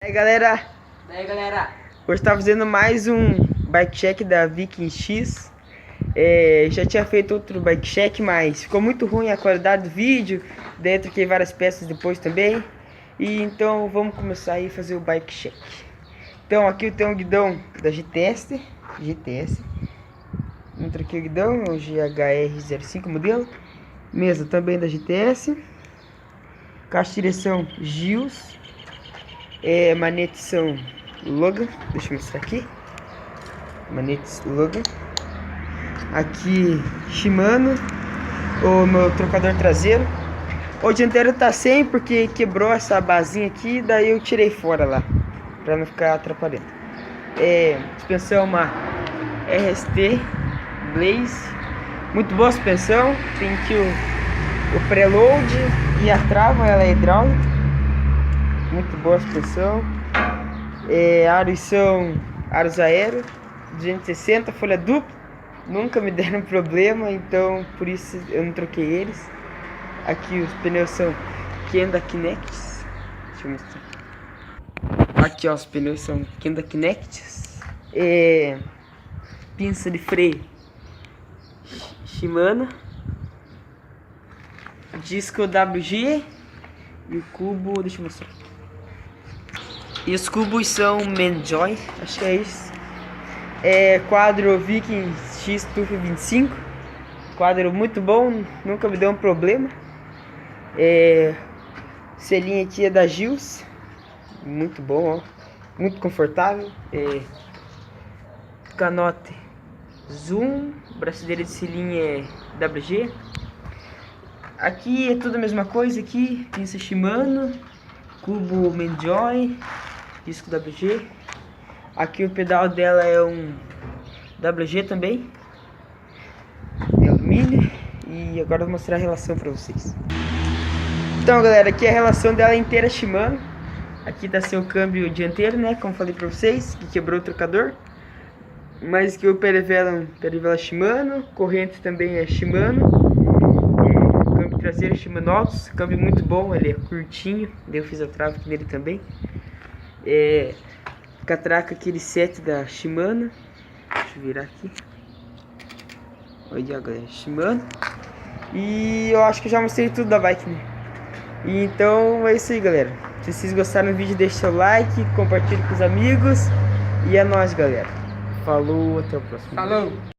Daí galera, Hoje tá fazendo mais um bike check da Viking X. Já tinha feito outro bike check, mas ficou muito ruim a qualidade do vídeo. Daí eu troquei várias peças depois também. E então vamos começar aí a fazer o bike check. Então aqui eu tenho o guidão da GTS. Não troquei o guidão, é o GHR05 modelo. Mesa também da GTS. Caixa de direção Gios. Manetes são Logan. Deixa eu mostrar aqui. Manetes Logan. Aqui Shimano. O meu trocador traseiro. O dianteiro tá sem porque quebrou essa basinha aqui. Daí eu tirei fora lá, pra não ficar atrapalhando. Suspensão uma RST Blaze. Muito boa suspensão. Tem aqui o preload e a trava, ela é hidráulica. Muito boa a suspensão. Aros são aros aero 260, folha dupla. Nunca me deram problema, então por isso eu não troquei eles. Aqui os pneus são Kenda Kinects. Deixa eu mostrar. Aqui ó, os pneus são Kenda Kinects. Pinça de freio Shimano. Disco WG. E o cubo, deixa eu mostrar. E os cubos são Menjoy, acho que é isso. Quadro Viking X Turbo 25. Quadro muito bom, nunca me deu um problema. Selinho aqui é da Gios. Muito bom, ó. Muito confortável. Canote Zoom. Braçadeira de selinho é WG. Aqui é tudo a mesma coisa aqui. Pinça Shimano. Cubo Menjoy. Disco WG. Aqui o pedal dela é um WG também. É alumínio. E agora eu vou mostrar a relação pra vocês. Então galera, aqui a relação dela é inteira Shimano. Aqui tá seu câmbio dianteiro, né? Como falei pra vocês, que quebrou o trocador. Mas que o perivela Shimano. Corrente também é Shimano. Câmbio traseiro Shimano Altos. Câmbio muito bom, ele é curtinho. Daí eu fiz a trava aqui nele também. Catraca aquele set da Shimano. Deixa eu virar aqui. Olha galera, Shimano. E eu acho que eu já mostrei tudo da bike, né? E então é isso aí galera. Se vocês gostaram do vídeo, deixe seu like, compartilhe com os amigos. E é nóis galera. Falou, até o próximo. falou!